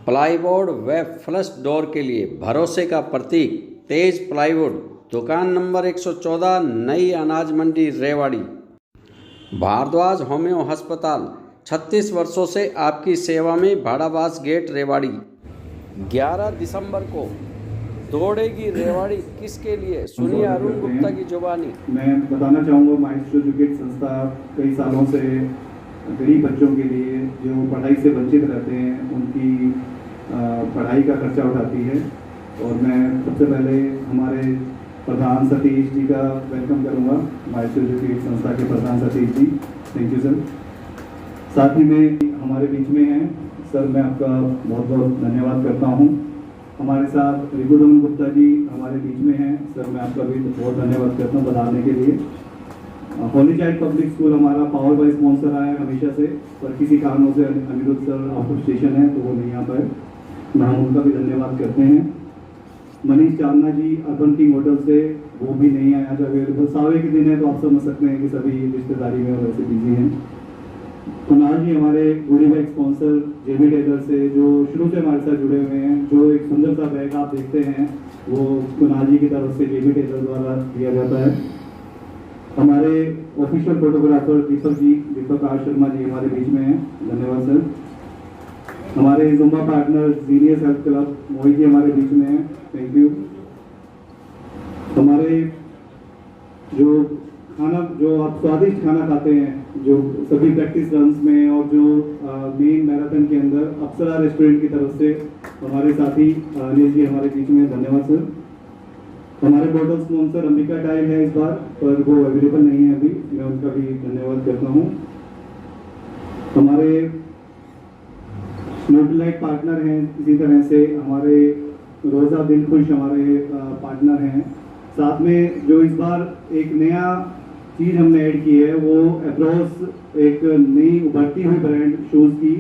Plywood व flush door के लिए भरोसे का प्रतीक तेज प्लाईवुड, दुकान नंबर 114, नई अनाज मंडी, रेवाड़ी। भारद्वाज होम्यो अस्पताल 36 वर्षों से आपकी सेवा में, भाड़ाबाज गेट, रेवाड़ी। 11 दिसंबर को दौड़ेगी रेवाड़ी किसके लिए, सुनिए अरुण गुप्ता की जुबानी। मैं बताना चाहूँगा, माइस्ट्रो एजुकेट संस्था कई सालों से गरीब बच्चों के लिए जो पढ़ाई से वंचित रहते हैं उनकी पढ़ाई का खर्चा उठाती है। और मैं सबसे पहले हमारे प्रधान सतीश जी का वेलकम करूंगा, माइस्ट्रो एजुकेट संस्था के प्रधान Satish ji, thank you sir. साथ ही में हमारे बीच में हैं सर, मैं आपका बहुत बहुत धन्यवाद करता हूं। हमारे साथ रिपुदमन गुप्ता जी हमारे बीच में हैं सर, मैं आपका भी बहुत धन्यवाद करता हूं बताने के लिए। होली चाइल्ड पब्लिक स्कूल हमारा पावर बाय स्पॉन्सर रहा है हमेशा से, पर किसी कारणों से Anirudh sir out of station है तो वो नहीं आ पाए, हम उनका भी धन्यवाद करते हैं। मनीष चावला जी अर्बन किंग होटल से, वो भी नहीं आया था अवेलेबल, सावे के दिन है तो आप समझ सकते हैं कि सभी रिश्तेदारी में और वैसे बिजी हैं। कुणाल जी हमारे goodie bag sponsor JB Tailor से, जो शुरू से हमारे साथ जुड़े हुए हैं, जो एक सुंदर सा बैग आप देखते हैं वो कुणाल जी की तरफ से जेबी टेलर द्वारा दिया जाता है। हमारे official photographer Deepak R Sharma ji हमारे बीच में हैं, धन्यवाद सर। हमारे Zumba partner genius health club Mohit ji हमारे बीच में हैं, थैंक यू। हमारे जो आप स्वादिष्ट खाना खाते हैं, जो सभी प्रैक्टिस रन्स में और जो मेन मैराथन के अंदर अप्सरा रेस्टोरेंट की तरफ से हमारे साथी अनिल जी हमारे बीच में, धन्यवाद सर। हमारे बॉटल स्पॉन्सर अंबिका टाइल है इस बार, पर वो अवेलेबल नहीं है अभी, मैं उनका भी धन्यवाद करता हूँ। हमारे न्यूट्रलाइट पार्टनर हैं, इसी तरह से हमारे रोज़ा दिलखुश हमारे पार्टनर हैं। साथ में जो इस बार एक नया चीज़ हमने ऐड की है वो एप्रोस, एक नई उभरती हुई ब्रांड शूज़ की,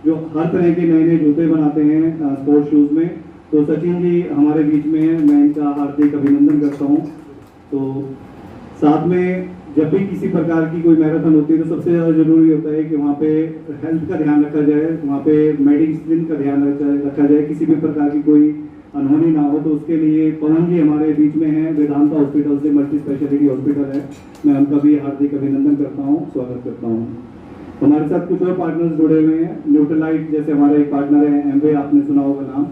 जो हर तरह के नए नए जूते बनाते हैं स्पोर्ट्स शूज़ में। तो सचिन जी हमारे बीच में हैं, मैं इनका हार्दिक अभिनंदन करता हूँ। तो साथ में जब भी किसी प्रकार की कोई मैराथन होती है तो सबसे ज़्यादा जरूरी होता है कि वहाँ पे हेल्थ का ध्यान रखा जाए, वहाँ पे मेडिसिन का ध्यान रखा जाए, किसी भी प्रकार की कोई अनहोनी ना हो। तो उसके लिए पवन जी हमारे बीच में हैं, वेदांता हॉस्पिटल से, मल्टी स्पेशलिटी हॉस्पिटल है, मैं उनका भी हार्दिक अभिनंदन करता हूँ, स्वागत करता हूँ। हमारे साथ कुछ और पार्टनर्स जुड़े हुए हैं, न्यूट्रलाइट जैसे हमारा एक पार्टनर है एमवे, आपने सुना होगा नाम,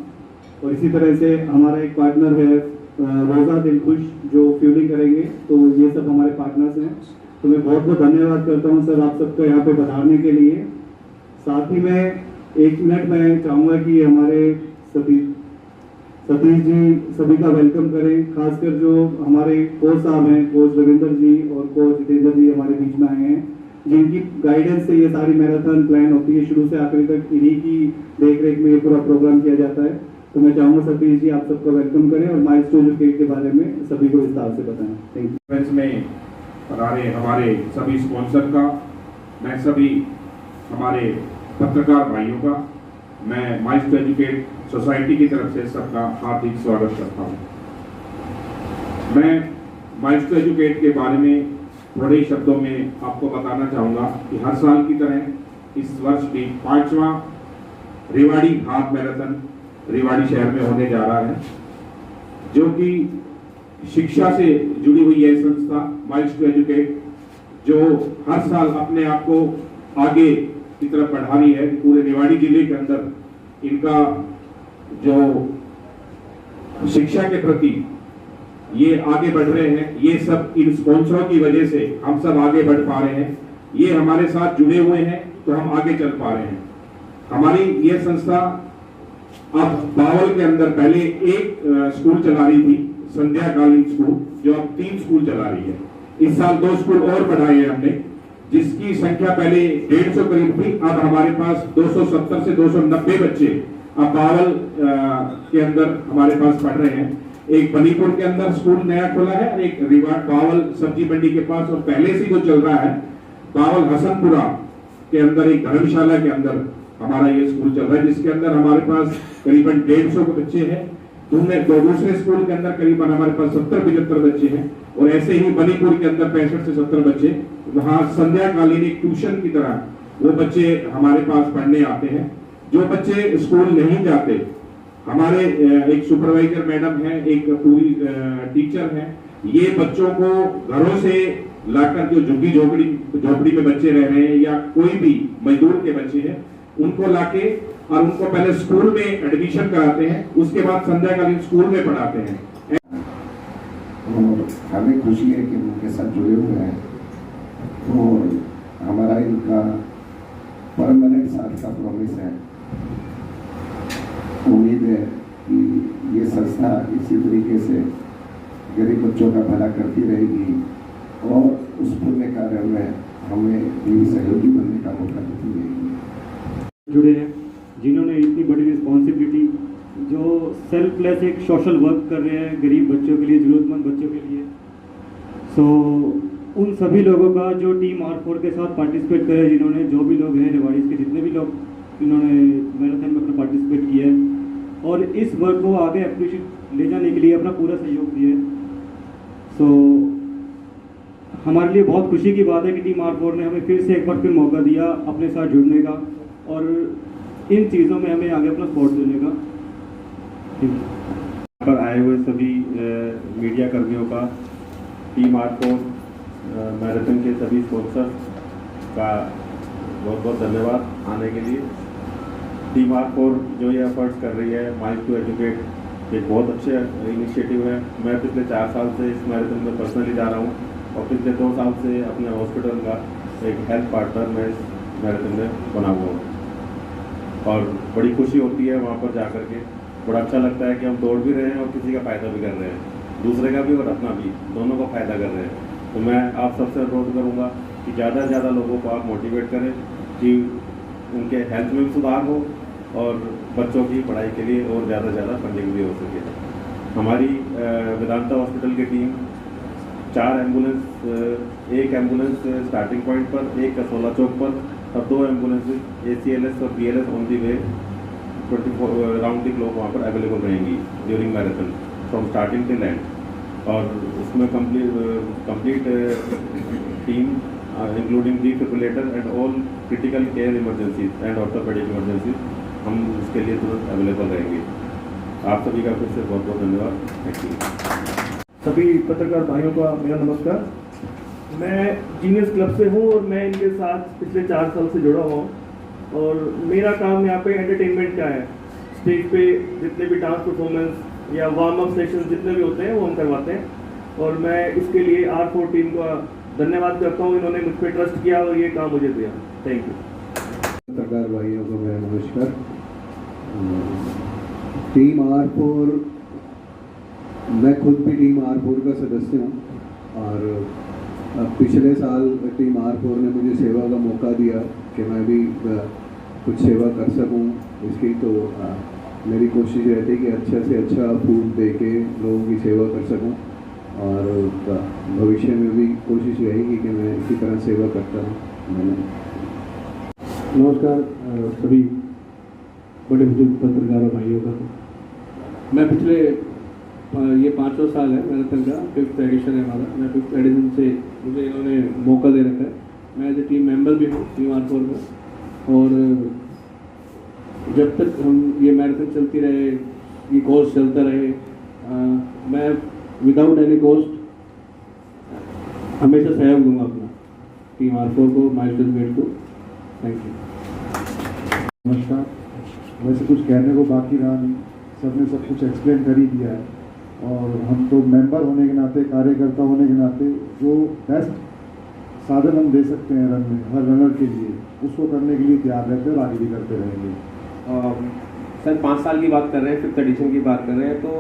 और इसी तरह से हमारा एक पार्टनर है रोज़ा दिलखुश जो फ्यूलिंग करेंगे। तो ये सब हमारे पार्टनर्स हैं, तो मैं बहुत बहुत धन्यवाद करता हूँ सर आप सबको यहाँ पे पधारने के लिए। साथ ही में 1 मिनट मैं चाहूँगा कि हमारे सतीश जी सभी का वेलकम करें, खासकर जो हमारे कोच साहब हैं, कोच रविंदर जी और कोच जितेंद्र जी हमारे बीच में आए हैं, जिनकी गाइडेंस से ये सारी मैराथन प्लान होती है, शुरू से आखिरी तक इन्हीं की देखरेख में ये पूरा प्रोग्राम किया जाता है। तो मैं चाहूँगा सतीश जी आप सबका वेलकम करें और माइस्ट्रो एजुकेट के बारे में सभी को विस्तार से बताएं, थैंक यू। में हमारे सभी स्पॉन्सर का, मैं सभी हमारे पत्रकार भाइयों का, मैं माइस्ट्रो एजुकेट सोसाइटी की तरफ से सबका हार्दिक स्वागत करता हूं। मैं माइस्ट्रो एजुकेट के बारे में थोड़े ही शब्दों में आपको बताना चाहूँगा कि हर साल की तरह इस वर्ष भी 5वां रेवाड़ी हाफ मैराथन रेवाड़ी शहर में होने जा रहा है, जो कि शिक्षा से जुड़ी हुई है संस्था माइस्ट्रो एजुकेट, जो हर साल अपने आप को आगे की तरफ बढ़ा रही है। पूरे रेवाड़ी जिले के अंदर इनका जो शिक्षा के प्रति ये आगे बढ़ रहे हैं, ये सब इन स्पॉन्सरों की वजह से हम सब आगे बढ़ पा रहे हैं। ये हमारे साथ जुड़े हुए हैं तो हम आगे चल पा रहे हैं। हमारी ये संस्था अब बावल के अंदर पहले एक स्कूल चला रही थी, संध्याकालीन स्कूल, जो अब 3 स्कूल चला रही है। इस साल 2 स्कूल और बढ़ाए हैं हमने, जिसकी संख्या पहले 150 करीब थी, अब हमारे पास 270 से 290 बच्चे अब बावल के अंदर हमारे पास पढ़ रहे हैं। एक बनीपुर के अंदर स्कूल नया खुला है, एक बावल सब्जी मंडी के पास, और पहले से जो चल रहा है बावल हसनपुरा के अंदर एक धर्मशाला के अंदर हमारा ये स्कूल चल रहा है, जिसके अंदर हमारे पास करीबन 150 बच्चे हैं। दूसरे स्कूल के अंदर करीबन हमारे पास 70-75 बच्चे हैं, और ऐसे ही बनीपुर के अंदर 65 से 70 बच्चे, वहाँ संध्याकालीन एक ट्यूशन की तरह वो बच्चे हमारे पास पढ़ने आते हैं। जो बच्चे स्कूल नहीं जाते, हमारे एक सुपरवाइजर मैडम है, एक पूरी टीचर है, ये बच्चों को घरों से लाकर, जो झुग्गी झोपड़ी में बच्चे रह रहे हैं या कोई भी मजदूर के बच्चे हैं, उनको लाके और उनको पहले स्कूल में एडमिशन कराते हैं, उसके बाद संध्याकालीन स्कूल में पढ़ाते हैं। और हमें खुशी है कि उनके साथ जुड़े हुए हैं और हमारा इनका परमानेंट साथ का प्रॉमिस है। उम्मीद है कि ये संस्था इसी तरीके से गरीब बच्चों का भला करती रहेगी और उस पुण्य कार्य में हमें भी सहयोगी बनने का मौका देती रहेगी। जुड़े हैं जिन्होंने इतनी बड़ी रिस्पॉन्सिबिलिटी, जो सेल्फलेस एक सोशल वर्क कर रहे हैं गरीब बच्चों के लिए, ज़रूरतमंद बच्चों के लिए। सो उन सभी लोगों का जो टीम R4 के साथ पार्टिसिपेट करे, जिन्होंने जो भी लोग हैं रेवाड़ी के जितने भी लोग इन्होंने मैराथन में अपना पार्टिसिपेट किया है और इस वर्क को आगे अप्रिशिएट ले जाने के लिए अपना पूरा सहयोग दिया है। सो हमारे लिए बहुत खुशी की बात है कि टीम R4 ने हमें फिर से एक बार फिर मौका दिया अपने साथ जुड़ने का और इन चीज़ों में हमें आगे अपना सपोर्ट देने का। यहाँ पर आए हुए सभी मीडिया कर्मियों का, टीम R4 मैराथन के सभी स्पॉन्सर का बहुत बहुत धन्यवाद आने के लिए। टीम R4 जो ये एफर्ट्स कर रही है माइल्स टू एजुकेट, एक बहुत अच्छे इनिशिएटिव है। मैं पिछले 4 साल से इस मैराथन में पर्सनली जा रहा हूँ और पिछले 2 साल से अपने हॉस्पिटल का एक हेल्थ पार्टनर मैं इस मैराथन में बना हुआ हूँ और बड़ी खुशी होती है वहाँ पर जा कर के। बड़ा अच्छा लगता है कि हम दौड़ भी रहे हैं और किसी का फ़ायदा भी कर रहे हैं, दूसरे का भी और अपना भी, दोनों का फ़ायदा कर रहे हैं। तो मैं आप सबसे अनुरोध करूँगा कि ज़्यादा से ज़्यादा लोगों को आप मोटिवेट करें कि उनके हेल्थ में भी सुधार हो और बच्चों की पढ़ाई के लिए और ज़्यादा से ज़्यादा फंडिंग भी हो सके। हमारी वेदांता हॉस्पिटल की टीम 4 एम्बुलेंस, एक एम्बुलेंस स्टार्टिंग पॉइंट पर, एक कसोला चौक पर और 2 एम्बुलेंस ACLS और BLS on the way 24 round the clock वहाँ पर अवेलेबल रहेंगी during marathon from starting till and. और उसमें complete team including defibrillator and all critical care emergencies and orthopaedic emergencies हम इसके लिए तुरंत अवेलेबल रहेंगे। आप सभी का फिर से बहुत बहुत धन्यवाद। Thank you. सभी पत्रकार भाइयों का मेरा नमस्कार। मैं जीनियस क्लब से हूँ और मैं इनके साथ पिछले 4 साल से जुड़ा हुआ हूँ और मेरा काम यहाँ पे एंटरटेनमेंट का है। स्टेज पे जितने भी डांस परफॉर्मेंस या वार्म अप सेशन जितने भी होते हैं वो हम करवाते हैं और मैं इसके लिए R4 टीम का धन्यवाद करता हूँ। इन्होंने मुझ पर ट्रस्ट किया और ये काम मुझे दिया। Thank you. पत्रकार भाइयों को मेरा नमस्कार। टीम R4, मैं खुद भी टीम R4 का सदस्य हूँ और पिछले साल टीम R4 ने मुझे सेवा का मौका दिया कि मैं भी कुछ सेवा कर सकूँ इसकी। तो मेरी कोशिश रहती है कि अच्छा से अच्छा फूड दे के लोगों की सेवा कर सकूं और भविष्य में भी कोशिश रहेगी कि मैं इसी तरह सेवा करता हूँ। नमस्कार सभी बड़े बुजुर्ग पत्रकारों भाइयों का। मैं पिछले ये 5वां साल है मैराथन का, 5th एडिशन है हमारा। मैं 5th एडिशन से मुझे इन्होंने मौका दे रखा है। मैं एज ए टीम मेंबर भी हूँ टीम R4 में और जब तक हम ये मैराथन चलती रहे, ये कोर्स चलता रहे, मैं विदाउट एनी कॉस्ट हमेशा सहयोग दूंगा अपना टीम R4 को, माइल्स टू एजुकेट को। Thank you. नमस्कार। वैसे कुछ कहने को बाकी रहा नहीं, सबने सब कुछ एक्सप्लेन कर ही दिया है और हम तो मेंबर होने के नाते, कार्यकर्ता होने के नाते जो बेस्ट साधन हम दे सकते हैं रन में, हर रनर के लिए, उसको करने के लिए तैयार रहते हैं और आगे भी करते रहेंगे। सर 5 साल की बात कर रहे हैं, 5th एडिशन की बात कर रहे हैं, तो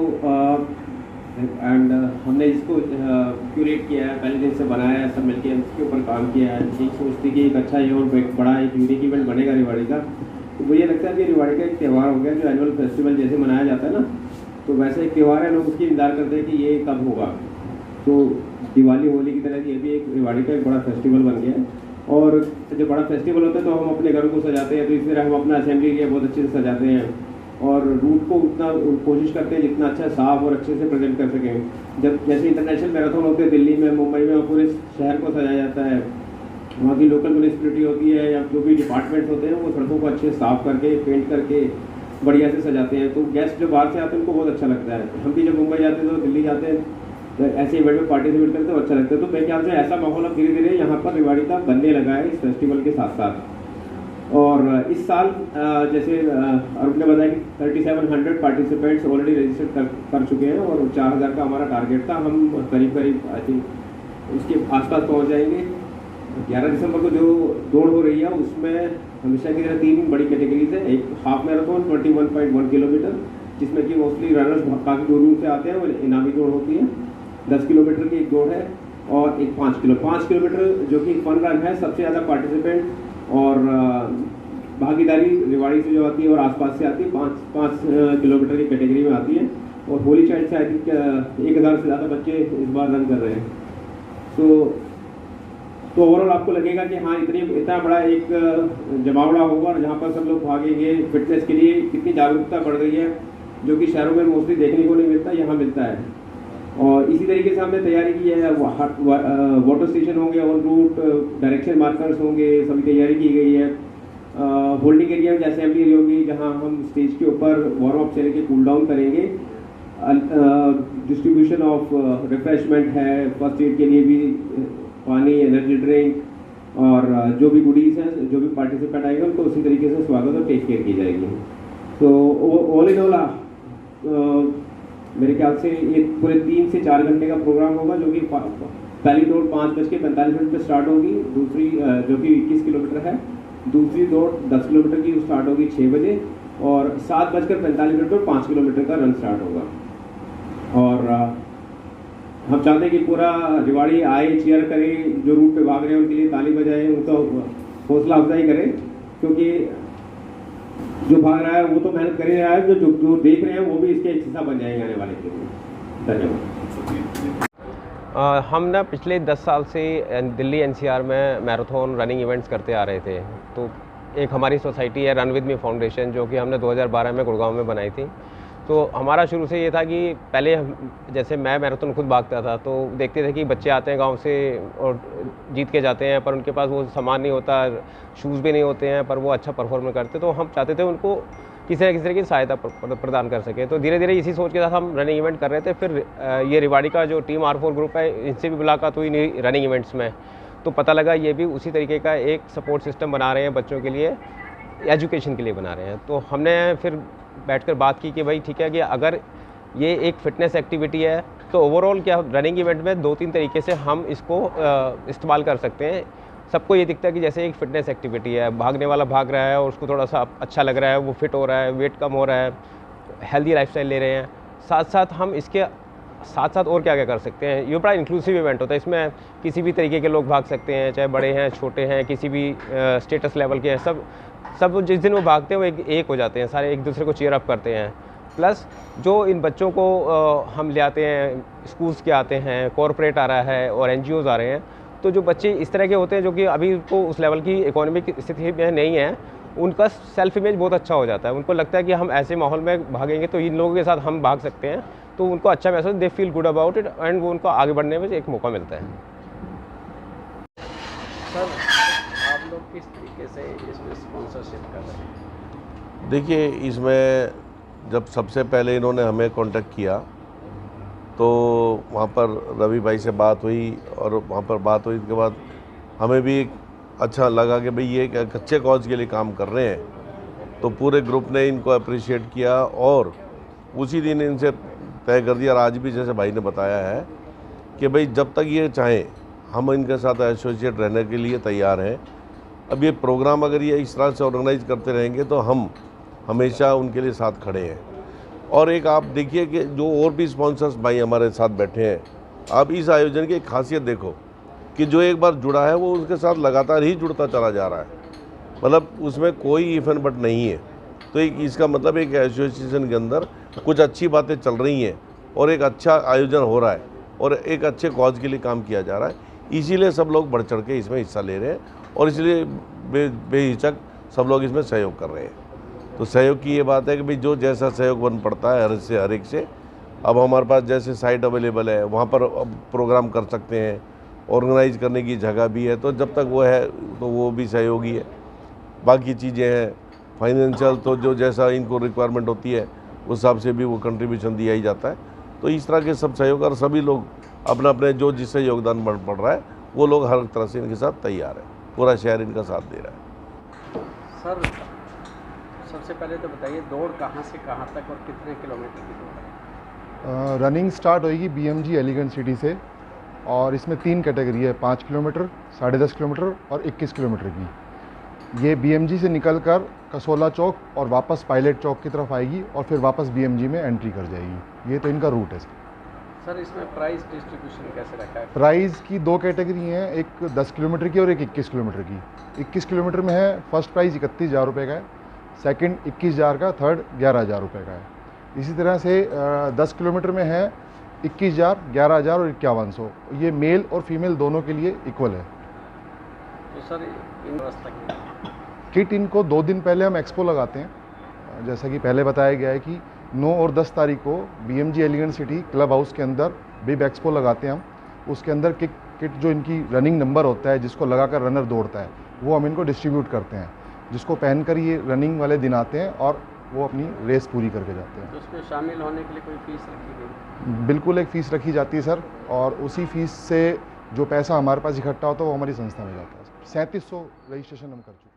एंड हमने इसको क्यूरेट किया है, पहले दिन से बनाया है, सब मिलके इसके ऊपर काम किया है। ठीक सोचती कि एक अच्छा ये और एक बड़ा एक यूनिक इवेंट बनेगा रेवाड़ी का। तो मुझे लगता है कि रेवाड़ी का एक त्यौहार हो गया, जो एनुअल फेस्टिवल जैसे मनाया जाता है ना, तो वैसे एक त्यौहार है, लोग उसकी इंतजार करते हैं कि ये कब होगा। तो दिवाली होली की तरह ये भी एक रेवाड़ी का एक बड़ा फेस्टिवल बन गया है और जब बड़ा फेस्टिवल होता है तो हम अपने घरों को सजाते हैं, तो इस तरह हम अपना असेंबली एरिया बहुत अच्छे से सजाते हैं और रूट को उतना कोशिश करते हैं जितना अच्छा साफ और अच्छे से प्रेजेंट कर सकें। जब जैसे इंटरनेशनल मैराथन होते हैं दिल्ली में, मुंबई में, पूरे शहर को सजाया जाता है, वहाँ की लोकल म्यूनिसिपलिटी होती है या जो भी डिपार्टमेंट्स होते हैं वो सड़कों को अच्छे साफ़ करके पेंट करके बढ़िया से सजाते हैं। तो गेस्ट जो बाहर से आते हैं उनको बहुत अच्छा लगता है। हम भी जब मुंबई जाते हैं तो दिल्ली जाते हैं तो ऐसे इवेंट में पार्टिसिपेट करते हैं तो अच्छा लगता है। तो मेरे ख्याल से ऐसा माहौल अब धीरे धीरे यहाँ पर रेवाड़ी का बनने लगा है इस फेस्टिवल के साथ साथ। और इस साल जैसे अरुण ने बताया कि 3700 पार्टिसिपेंट्स ऑलरेडी रजिस्टर कर चुके हैं और 4000 का हमारा टारगेट था। हम करीब आई थिंक उसके आसपास पहुँच जाएंगे। 11 दिसंबर को जो दौड़ हो रही है उसमें हमेशा की तरह 3 बड़ी कैटेगरीज है। एक हाफ मैराथन 21.1 किलोमीटर जिसमें कि मोस्टली रनर्स काफ़ी दूर दूर से आते हैं और इनामी दौड़ होती है। 10 किलोमीटर की एक दौड़ है और एक 5 किलोमीटर जो कि फन रन है। सबसे ज़्यादा पार्टिसिपेंट और भागीदारी रेवाड़ी से जो आती है और आसपास से आती है 5 किलोमीटर की कैटेगरी में आती है। और होली चाइल्ड से आई थिंक 1000 से ज़्यादा बच्चे इस बार रन कर रहे हैं। तो ओवरऑल आपको लगेगा कि हाँ इतना बड़ा एक जमावड़ा होगा और जहाँ पर सब लोग भागेंगे। फिटनेस के लिए कितनी जागरूकता बढ़ गई है जो कि शहरों में मोस्टली देखने को नहीं मिलता, यहाँ मिलता है। और इसी तरीके से हमने तैयारी की है। वाटर स्टेशन होंगे, ऑन रूट डायरेक्शन मार्कर्स होंगे, सभी तैयारी की गई है। होल्डिंग एरिया में जैसे असेंबली एरिया होगी जहाँ हम स्टेज के ऊपर वार्म अप से लेकर कूल डाउन करेंगे। डिस्ट्रीब्यूशन ऑफ रिफ्रेशमेंट है, फर्स्ट एड के लिए भी पानी, एनर्जी ड्रिंक और जो भी गुडीज़ हैं, जो भी पार्टिसिपेंट आएंगे उनको उसी तरीके से स्वागत और टेक केयर की जाएगी। तो ऑल इन ऑल मेरे ख्याल से ये पूरे 3 से 4 घंटे का प्रोग्राम होगा जो कि पहली दौड़ 5:45 पे स्टार्ट होगी, दूसरी जो कि 21 किलोमीटर है, दूसरी दौड़ 10 किलोमीटर की स्टार्ट होगी 6 बजे और 7:45 पर 5 किलोमीटर का रन स्टार्ट होगा। और हम चाहते हैं कि पूरा रेवाड़ी आए, चीयर करे, जो रूट पे भाग रहे हैं उनके लिए ताली बजाएं, उनका हौसला अफजाई करें, क्योंकि जो भाग रहा है वो तो मेहनत कर ही रहा है, जो देख रहे हैं वो भी इसके एक हिस्सा बन जाएंगे आने वाले दिन। धन्यवाद। हम ना पिछले 10 साल से दिल्ली एनसीआर में मैराथन रनिंग इवेंट्स करते आ रहे थे। तो एक हमारी सोसाइटी है रन विद मी फाउंडेशन जो कि हमने 2012 में गुड़गांव में बनाई थी। तो हमारा शुरू से ये था कि पहले जैसे मैं मैराथन खुद भागता था तो देखते थे कि बच्चे आते हैं गांव से और जीत के जाते हैं पर उनके पास वो सामान नहीं होता, शूज़ भी नहीं होते हैं, पर वो अच्छा परफॉर्म करते। तो हम चाहते थे उनको किसी न किसी तरह की सहायता प्रदान कर सके। तो धीरे धीरे इसी सोच के साथ हम रनिंग इवेंट कर रहे थे। फिर ये रेवाड़ी का जो टीम R4 ग्रुप है इनसे भी मुलाकात हुई रनिंग इवेंट्स में, तो पता लगा ये भी उसी तरीके का एक सपोर्ट सिस्टम बना रहे हैं बच्चों के लिए, एजुकेशन के लिए बना रहे हैं। तो हमने फिर बैठकर बात की कि भाई ठीक है कि अगर ये एक फ़िटनेस एक्टिविटी है तो ओवरऑल क्या रनिंग इवेंट में 2-3 तरीके से हम इसको इस्तेमाल कर सकते हैं। सबको ये दिखता है कि जैसे एक फ़िटनेस एक्टिविटी है, भागने वाला भाग रहा है और उसको थोड़ा सा अच्छा लग रहा है, वो फिट हो रहा है, वेट कम हो रहा है, हेल्दी लाइफस्टाइल ले रहे हैं। साथ साथ हम इसके साथ साथ और क्या क्या कर सकते हैं। ये बड़ा इंक्लूसिव इवेंट होता है, इसमें किसी भी तरीके के लोग भाग सकते हैं, चाहे बड़े हैं, छोटे हैं, किसी भी स्टेटस लेवल के हैं। सब जिस दिन वो भागते हैं वो एक हो जाते हैं, सारे एक दूसरे को चीयर अप करते हैं। प्लस जो इन बच्चों को हम ले आते हैं, स्कूल्स के आते हैं, कॉरपोरेट आ रहा है और NGOs आ रहे हैं, तो जो बच्चे इस तरह के होते हैं जो कि अभी को उस लेवल की इकोनॉमिक स्थिति में नहीं है, उनका सेल्फ इमेज बहुत अच्छा हो जाता है। उनको लगता है कि हम ऐसे माहौल में भागेंगे तो इन लोगों के साथ हम भाग सकते हैं, तो उनको अच्छा महसूस, they feel good about it and वो उनको आगे बढ़ने में एक मौका मिलता है। सर आप लोग किस तरीके से इसमें स्पॉन्सरशिप कर रहे हैं? देखिए, इसमें जब सबसे पहले इन्होंने हमें कांटेक्ट किया तो वहाँ पर रवि भाई से बात हुई और वहाँ पर बात हुई के बाद हमें भी अच्छा लगा कि भाई ये एक अच्छे कॉज के लिए काम कर रहे हैं। तो पूरे ग्रुप ने इनको अप्रिशिएट किया और उसी दिन इनसे तय कर दिया, और आज भी जैसे भाई ने बताया है कि भाई जब तक ये चाहें हम इनके साथ एसोसिएट रहने के लिए तैयार हैं। अब ये प्रोग्राम अगर ये इस तरह से ऑर्गेनाइज करते रहेंगे तो हम हमेशा उनके लिए साथ खड़े हैं। और एक आप देखिए कि जो और भी स्पॉन्सर्स भाई हमारे साथ बैठे हैं, आप इस आयोजन की एक खासियत देखो कि जो एक बार जुड़ा है वो उसके साथ लगातार ही जुड़ता चला जा रहा है, मतलब उसमें कोई इफ एंड बट नहीं है। तो एक इसका मतलब एक एसोसिएशन के अंदर कुछ अच्छी बातें चल रही हैं और एक अच्छा आयोजन हो रहा है और एक अच्छे कॉज के लिए काम किया जा रहा है। इसीलिए सब लोग बढ़ चढ़ के इसमें हिस्सा ले रहे हैं और इसलिए बेहिचक सब लोग इसमें सहयोग कर रहे हैं। तो सहयोग की ये बात है कि भाई जो जैसा सहयोग बन पड़ता है हर एक से। अब हमारे पास जैसे साइट अवेलेबल है वहाँ पर प्रोग्राम कर सकते हैं, ऑर्गेनाइज करने की जगह भी है, तो जब तक वो है तो वो भी सहयोगी है। बाकी चीज़ें हैं फाइनेंशियल, तो जो जैसा इनको रिक्वायरमेंट होती है उस हिसाब से भी वो कंट्रीब्यूशन दिया ही जाता है। तो इस तरह के सब सहयोग, और सभी लोग अपना अपने जो जिससे योगदान पड़ रहा है वो लोग हर तरह से इनके साथ तैयार है, पूरा शहर इनका साथ दे रहा है। सर सबसे पहले तो बताइए दौड़ कहाँ से कहाँ तक और कितने किलोमीटर की दौड़ है? रनिंग स्टार्ट होएगी BMG एलिगेंट सिटी से, और इसमें 3 कैटेगरी है, 5 किलोमीटर, 10.5 किलोमीटर और 21 किलोमीटर की। ये BMG से निकलकर कसोला चौक और वापस पायलट चौक की तरफ आएगी और फिर वापस BMG में एंट्री कर जाएगी। ये तो इनका रूट है। सर इसमें प्राइस डिस्ट्रीब्यूशन कैसे रखा है? प्राइस की 2 कैटेगरी हैं, एक 10 किलोमीटर की और एक 21 किलोमीटर की। 21 किलोमीटर में है फर्स्ट प्राइस 31,000 रुपये का है, सेकंड 21,000 का, थर्ड 11,000 रुपये का है। इसी तरह से 10 किलोमीटर में है 21,000, 11,000 और 5100। ये मेल और फीमेल दोनों के लिए इक्वल है। तो सर इन व्यवस्था की किट इनको 2 दिन पहले हम एक्सपो लगाते हैं। जैसा कि पहले बताया गया है कि 9 और 10 तारीख को BMG elegant city club house के अंदर बिग एक्सपो लगाते हैं हम। उसके अंदर किट जो इनकी रनिंग नंबर होता है, जिसको लगाकर रनर दौड़ता है, वो हम इनको डिस्ट्रीब्यूट करते हैं, जिसको पहनकर ये रनिंग वाले दिन आते हैं और वो अपनी रेस पूरी करके जाते हैं। तो उसमें शामिल होने के लिए कोई फीस रखी गई? बिल्कुल एक फ़ीस रखी जाती है सर, और उसी फीस से जो पैसा हमारे पास इकट्ठा होता है वो हमारी संस्था में जाता है। 3700 रजिस्ट्रेशन हम कर चुके हैं।